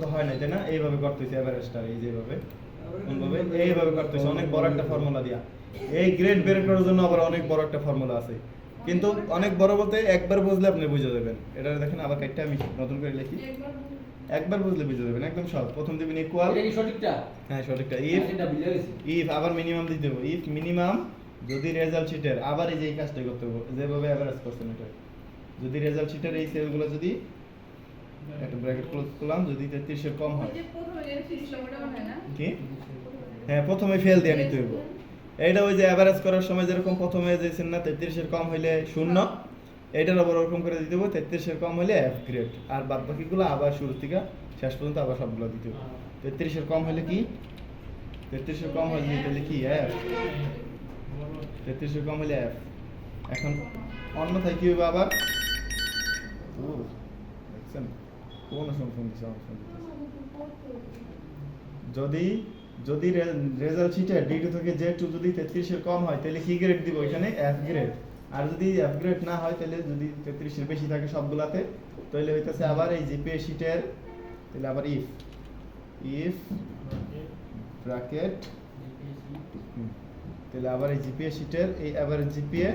তো হয় না, তাই না? এইভাবে করতেছি এভারেজটা, এই যেভাবে কোনভাবে এইভাবে করতেছি অনেক বড় একটা ফর্মুলা দিয়া। এই গ্রেড বের করার জন্য আবার অনেক বড় একটা ফর্মুলা আছে, কিন্তু অনেক বড় বলতে একবার বুঝলে আপনি বুঝে যাবেন। এটা দেখেন আবার কাটটা আমি নতুন করে লিখি, একবার বুঝলে বুঝে যাবেন, একদম সহজ। প্রথম দিবেন ইকুয়াল, এটা কি সঠিকটা? হ্যাঁ সঠিকটা। ইফ এটা ভুলে গেছি। ইফ আবার মিনিমাম দিতে হবে, ইফ মিনিমাম যদি রেজাল্ট শিটের, আবার এই যে এই কাজটাই করতে হবে যেভাবে এভারেজ করছেন এটা, যদি রেজাল্ট শিটের এই সেলগুলো যদি একটা ব্র্যাকেট ক্লোজ করলাম, যদি 33 এর কম হয়, কি হ্যাঁ প্রথমে ফেল দিয়ে নিতে হবে। এইটা ওই যে এভারেজ করার সময় যেরকম প্রথমে দিয়েছেন না 33 এর কম হইলে শূন্য, এইটার আবার ওরকম করে দিতে হবে 33 এর কম হইলে এফ গ্রেড, আর বাদ বাকিগুলো আবার শুরু থেকে শেষ পর্যন্ত আবার সবগুলো দিতে হবে। 33 এর কম হইলে কি, 33 এর কম হইলে তাহলে কি এফ, 33 এর কম হইলে এফ। এখন অন্যথায় কি হবে আবার, ও দেখছেন কোন সংখ্যা দিছে আমার ফোন, যদি যদি রেজাল্ট শিটে D2 থেকে J2 যদি 33 এর কম হয় তাহলে কি গ্রেড দিব এখানে, এফ গ্রেড। আর যদি এফ গ্রেড না হয় তাহলে যদি 33 এর বেশি থাকে সবগুলাতে, তাহলে হইতাছে আবার এই জিপিএ শিটের, তাহলে আবার ইফ ব্র্যাকেট, তাহলে আবার এই জিপিএ শিটের এই এভারেজ জিপিএ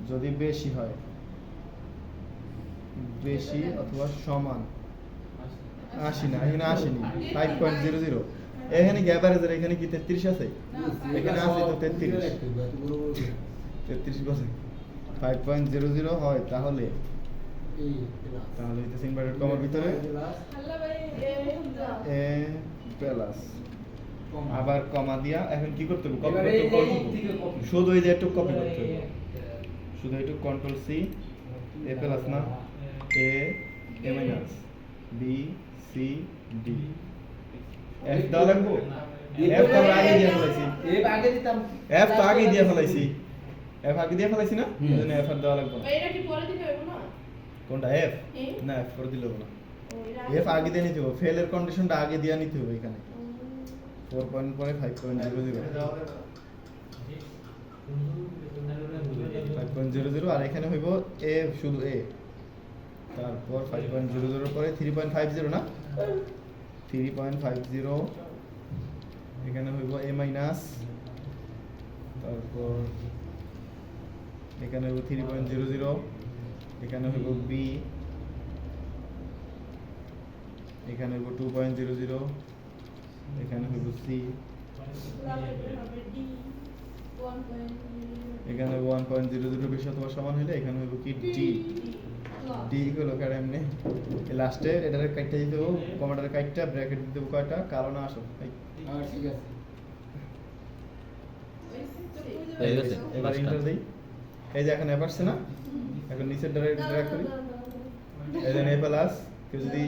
যদি বেশি হয়, বেশি অথবা সমান 80 না, এখানে 80 নি 5.00, এখানে কি এভারেজের এখানে কি 33 আছে, এখানে আছে তো 33 বসে 5.00 হয়, তাহলে তাহলে হইতেছে ইনভার্টেড কমার ভিতরে এ প্লাস, আবার কমা দিয়া এখন কি করতে হবে, কপি করতে হবে, শুধু এই যে একটু কপি করতে হবে, শুধু একটু কন্ট্রোল সি, এ প্লাস না A minus B C D, F দাও লাগবো, এফ তো আগে দিয়ে ফেলাইছি, এফ আগে দিতাম, এফ তো আগে দিয়ে ফেলাইছি, এফ আগে দিয়ে ফেলাইছি না, এজন্য এফ আর দেওয়া লাগবে না। এটা কি পরে দিতে হবে না? কোনটা এফ, না এফ পরে দিলে হবে না, এফ আগে দিয়ে নিতে হবে, ফেলের কন্ডিশনটা আগে দিয়ে নিতে হবে এখানে 4 পয়েন্ট পরে 5.00 আর এখানে হইব এ শুধু এ, তারপর 5.00 পরে 3.50 না 3.50, এখানে হইব এ মাইনাস, তারপর এখানে হইব 3.00, এখানে হইব বি, এখানে হইব 2.00, এখানে হইব সি, এখানে 1.00 বেশি অথবা সমান হলে এখানে হইব কি ডি, ডি হলো কার এমনি লাস্টে এটারে কাটতে দিতে হবে, কমাটারে কাটটা ব্র্যাকেট দিতে হবে কয়টা, কারণ আসো ঠিক আছে হয়ে গেছে এবার এন্টার দেই, এই যে এখন এফ আসছে না, এখন নিচের ড্র্যাগ করি, এই যে এ প্লাস, কেউ যদি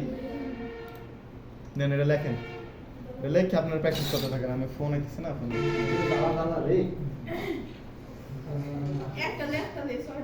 নেন এটা লেখেন, লেখে আপনার প্র্যাকটিস করতে থাকেন, আমি ফোন আইতেছে না ফোন একটা লেখটা দে, সরি